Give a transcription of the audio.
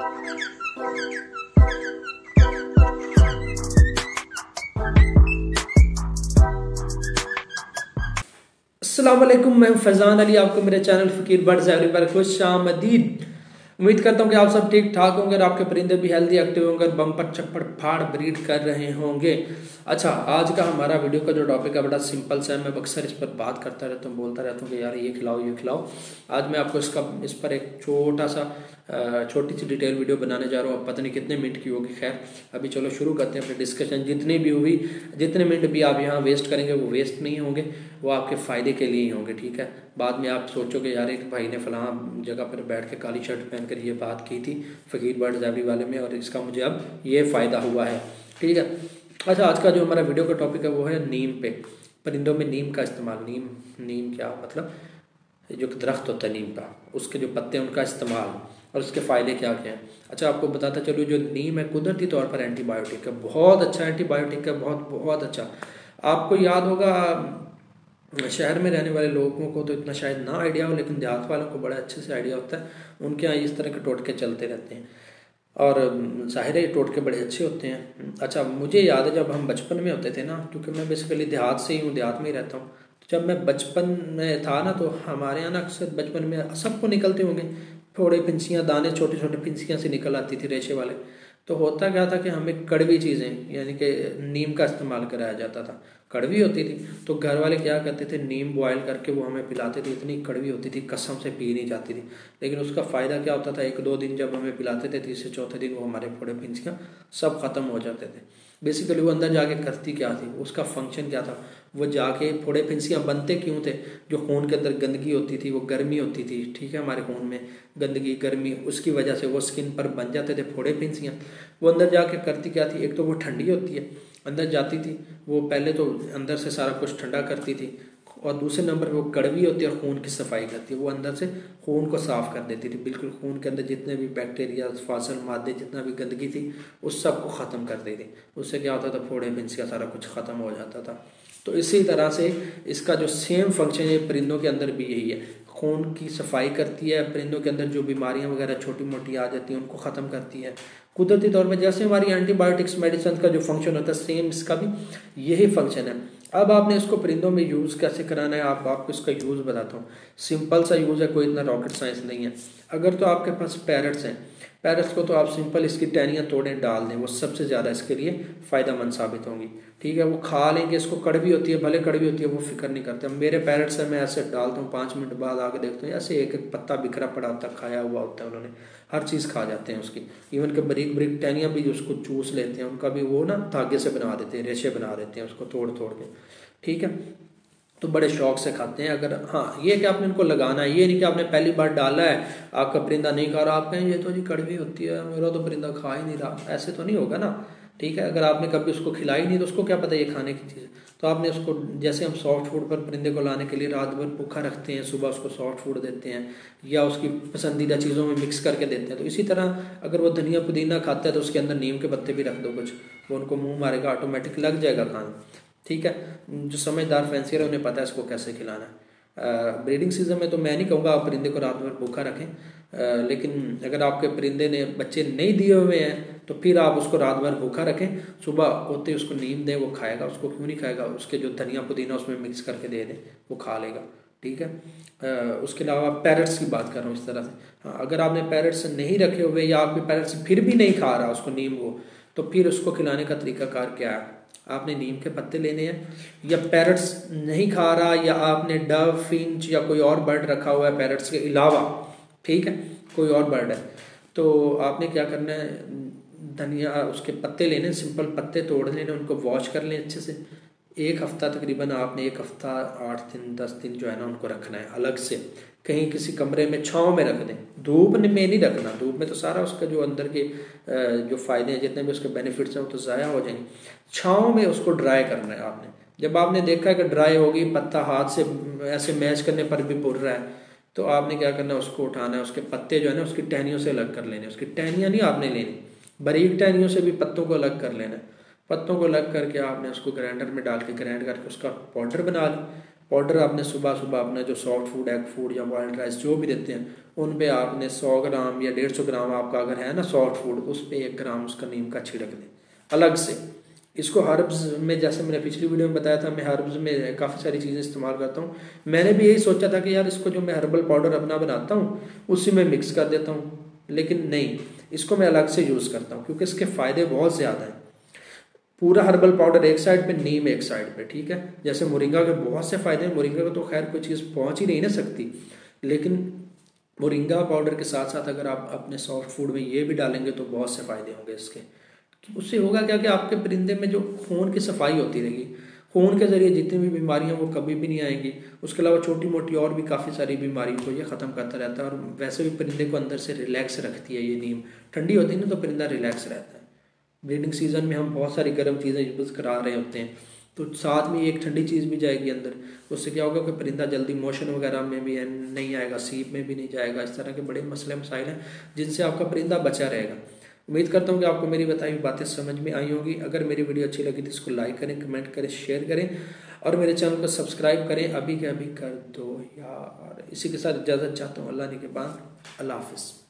अस्सलाम वालेकुम, मैं फैज़ान अली, आपको मेरे चैनल फ़कीर बर्ड्स एवरी पर खुश आमदीद। उम्मीद करता हूँ कि आप सब ठीक ठाक होंगे और आपके परिंदे भी हेल्दी एक्टिव होंगे और बम्पर चप्पड़ फाड़ ब्रीड कर रहे होंगे। अच्छा, आज का हमारा वीडियो का जो टॉपिक है बड़ा सिंपल सा है। मैं अक्सर इस पर बात करता रहता हूँ, बोलता रहता हूँ कि यार ये खिलाओ ये खिलाओ। आज मैं आपको इस पर एक छोटी सी डिटेल वीडियो बनाने जा रहा हूँ। पता नहीं कितने मिनट की होगी, खैर अभी चलो शुरू करते हैं अपनी डिस्कशन। जितने मिनट भी आप यहाँ वेस्ट करेंगे वो वेस्ट नहीं होंगे, वो आपके फ़ायदे के लिए ही होंगे, ठीक है। बाद में आप सोचोगे यार एक भाई ने फलां जगह पर बैठ के काली शर्ट पहनकर ये बात की थी फ़कीर बर्ड्स एवरी वाले में और इसका मुझे अब ये फ़ायदा हुआ है, ठीक है। अच्छा, आज का जो हमारा वीडियो का टॉपिक है वो है नीम पे, परिंदों में नीम का इस्तेमाल। नीम क्या मतलब, जो दरख्त होता है नीम का, उसके जो पत्ते हैं उनका इस्तेमाल और उसके फ़ायदे क्या क्या हैं। अच्छा, आपको बताता चलूँ, जो नीम है कुदरती तौर पर एंटीबायोटिक है, बहुत अच्छा एंटीबायोटिक है, बहुत अच्छा। आपको याद होगा, शहर में रहने वाले लोगों को तो इतना शायद ना आइडिया हो, लेकिन देहात वालों को बड़ा अच्छे से आइडिया होता है। उनके यहाँ इस तरह के टोटके चलते रहते हैं और ज़ाहिर है ये टोटके बड़े अच्छे होते हैं। अच्छा, मुझे याद है जब हम बचपन में होते थे ना, क्योंकि मैं बेसिकली देहात से ही हूँ, देहात में ही रहता हूँ। तो जब मैं बचपन में था ना, तो हमारे यहाँ ना अक्सर बचपन में सबको निकलते होंगे थोड़े फिंसियाँ, दाने छोटे छोटे फिंसियाँ से निकल आती थी, रेशे वाले। तो होता क्या था कि हमें कड़वी चीज़ें यानी कि नीम का इस्तेमाल कराया जाता था। कड़वी होती थी तो घर वाले क्या करते थे, नीम बॉयल करके वो हमें पिलाते थे। इतनी कड़वी होती थी, कसम से पी नहीं जाती थी, लेकिन उसका फ़ायदा क्या होता था, एक दो दिन जब हमें पिलाते थे, तीसरे चौथे दिन वो हमारे फोड़े फिंसियाँ सब ख़त्म हो जाते थे। बेसिकली वो अंदर जाके करती क्या थी, उसका फंक्शन क्या था, वो जाके फोड़े फिंसियाँ बनते क्यों थे, जो खून के अंदर गंदगी होती थी, वो गर्मी होती थी, ठीक है, हमारे खून में गंदगी गर्मी, उसकी वजह से वो स्किन पर बन जाते थे फोड़े फिंसियाँ। वो अंदर जाके करती क्या थी, एक तो वो ठंडी होती है, अंदर जाती थी वो, पहले तो अंदर से सारा कुछ ठंडा करती थी, और दूसरे नंबर पे वो कड़वी होती है और खून की सफाई करती है। वो अंदर से खून को साफ कर देती थी, बिल्कुल खून के अंदर जितने भी बैक्टीरिया, फासल मादे, जितना भी गंदगी थी उस सब को ख़त्म कर देती थी। उससे क्या होता था, फोड़े फिंसियाँ सारा कुछ ख़त्म हो जाता था। तो इसी तरह से इसका जो सेम फंक्शन है परिंदों के अंदर भी यही है, खून की सफाई करती है, परिंदों के अंदर जो बीमारियां वगैरह छोटी मोटी आ जाती हैं उनको ख़त्म करती है। कुदरती तौर पर जैसे हमारी एंटीबायोटिक्स मेडिसिन का जो फंक्शन होता है, सेम इसका भी यही फंक्शन है। अब आपने इसको परिंदों में यूज़ कैसे कराना है, आपको इसका यूज़ बताता हूँ। सिंपल सा यूज़ है, कोई इतना रॉकेट साइंस नहीं है। अगर तो आपके पास पैरट्स हैं, पैरट्स को तो आप सिंपल इसकी टहनियाँ तोड़ें डाल दें, वो सबसे ज़्यादा इसके लिए फ़ायदेमंद साबित होंगी, ठीक है। वो खा लेंगे इसको, कड़वी होती है, भले कड़वी होती है, वो फिक्र नहीं करते। मेरे पैरट्स से मैं ऐसे डालता हूँ, 5 मिनट बाद आके देखता हूँ ऐसे एक एक पत्ता बिखरा पड़ा होता है, खाया हुआ होता है उन्होंने, हर चीज़ खा जाते हैं उसकी। इवन के बारीक बारीक टहनियाँ भी उसको चूस लेते हैं, उनका भी वो ना धागे से बना देते हैं, रेशे बना देते हैं उसको तोड़ तोड़ के, ठीक है। तो बड़े शौक से खाते हैं। अगर हाँ, ये कि आपने इनको लगाना है, ये नहीं कि आपने पहली बार डाला है, आपका परिंदा नहीं खा रहा, आप कहें ये तो जी कड़वी होती है, मेरा तो परिंदा खा ही नहीं रहा, ऐसे तो नहीं होगा ना, ठीक है। अगर आपने कभी उसको खिलाई नहीं तो उसको क्या पता ये खाने की चीज़ है। तो आपने उसको, जैसे हम सॉफ्ट फूड पर परिंदे को लाने के लिए रात भर भूखा रखते हैं, सुबह उसको सॉफ्ट फूड देते हैं या उसकी पसंदीदा चीज़ों में मिक्स करके देते हैं, तो इसी तरह अगर वो धनिया पुदीना खाता है तो उसके अंदर नीम के पत्ते भी रख दो कुछ, वो उनको मुँह मारेगा, ऑटोमेटिक लग जाएगा खाना, ठीक है। जो समझदार फैंसियर है उन्हें पता है इसको कैसे खिलाना है। ब्रीडिंग सीजन में तो मैं नहीं कहूँगा आप परिंदे को रात भर भूखा रखें, लेकिन अगर आपके परिंदे ने बच्चे नहीं दिए हुए हैं तो फिर आप उसको रात भर भूखा रखें, सुबह होते उसको नीम दें, वो खाएगा। उसको क्यों नहीं खाएगा, उसके जो धनिया पुदीना उसमें मिक्स करके दे दें, वो खा लेगा, ठीक है। उसके अलावा पैरट्स की बात कर रहा हूँ इस तरह से। हाँ, अगर आपने पैरट्स नहीं रखे हुए या आपके पैरट्स फिर भी नहीं खा रहा उसको नीम को, तो फिर उसको खिलाने का तरीकाकार क्या है, आपने नीम के पत्ते लेने हैं, या पैरट्स नहीं खा रहा या आपने डव, फिंच या कोई और बर्ड रखा हुआ है पैरट्स के अलावा, ठीक है, कोई और बर्ड है, तो आपने क्या करना है, धनिया उसके पत्ते लेने, सिंपल पत्ते तोड़ लेने, उनको वॉश कर लें अच्छे से। एक हफ्ता तकरीबन आपने, एक हफ्ता 8 दिन 10 दिन जो है ना उनको रखना है अलग से, कहीं किसी कमरे में छाँव में रख दें, धूप में नहीं रखना। धूप में तो सारा उसका जो अंदर के जो फ़ायदे हैं, जितने भी उसके बेनिफिट्स हैं वो तो ज़ाया हो जाएंगे। छाँव में उसको ड्राई करना है आपने। जब आपने देखा कि ड्राई होगी, पत्ता हाथ से ऐसे मैच करने पर भी पुर रहा है, तो आपने क्या करना है, उसको उठाना है, उसके पत्ते जो है ना उसकी टहनियों से अलग कर लेने। उसकी टहनियाँ नहीं आपने लेनी, बारीक टहनियों से भी पत्तों को अलग कर लेना है। पत्तों को अलग करके आपने उसको ग्राइंडर में डाल के ग्राइंड करके उसका पाउडर बना लें। पाउडर आपने सुबह सुबह अपना जो सॉफ्ट फूड, एग फूड या बॉइल्ड राइस जो भी देते हैं उन पे आपने 100 ग्राम या 150 ग्राम आपका अगर है ना सॉफ्ट फूड, उस पे 1 ग्राम उसका नीम का छिड़क दें अलग से। इसको हर्ब्स में, जैसे मैंने पिछली वीडियो में बताया था, मैं हर्ब्स में काफ़ी सारी चीज़ें इस्तेमाल करता हूँ। मैंने भी यही सोचा था कि यार इसको जो मैं हर्बल पाउडर अपना बनाता हूँ उसी में मिक्स कर देता हूँ, लेकिन नहीं, इसको मैं अलग से यूज़ करता हूँ क्योंकि इसके फ़ायदे बहुत ज़्यादा हैं। पूरा हर्बल पाउडर एक साइड पे, नीम एक साइड पे, ठीक है। जैसे मोरिंगा के बहुत से फ़ायदे हैं, मोरिंगा को तो खैर कोई चीज़ पहुँच ही नहीं ना सकती, लेकिन मोरिंगा पाउडर के साथ साथ अगर आप अपने सॉफ्ट फूड में ये भी डालेंगे तो बहुत से फ़ायदे होंगे इसके। उससे होगा क्या कि आपके परिंदे में जो खून की सफाई होती रहेगी, खून के ज़रिए जितनी भी बीमारियां वो कभी भी नहीं आएंगी। उसके अलावा छोटी मोटी और भी काफ़ी सारी बीमारियों को ये ख़त्म करता रहता है। और वैसे भी परिंदे को अंदर से रिलैक्स रखती है ये नीम, ठंडी होती है ना तो परिंदा रिलैक्स रहता है। ब्रीडिंग सीजन में हम बहुत सारी गर्म चीज़ें यूज़ करा रहे होते हैं, तो साथ में एक ठंडी चीज़ भी जाएगी अंदर। उससे क्या होगा कि परिंदा जल्दी मोशन वगैरह में भी नहीं आएगा, सीप में भी नहीं जाएगा। इस तरह के बड़े मसले मसाइल हैं जिनसे आपका परिंदा बचा रहेगा। उम्मीद करता हूँ कि आपको मेरी बताई हुई बातें समझ में आई होंगी। अगर मेरी वीडियो अच्छी लगी तो इसको लाइक करें, कमेंट करें, शेयर करें और मेरे चैनल को सब्सक्राइब करें। अभी के अभी कर दो यार। इसी के साथ इजाज़त चाहता हूँ। अल्लाह ने के बाद, अल्लाह हाफिज़।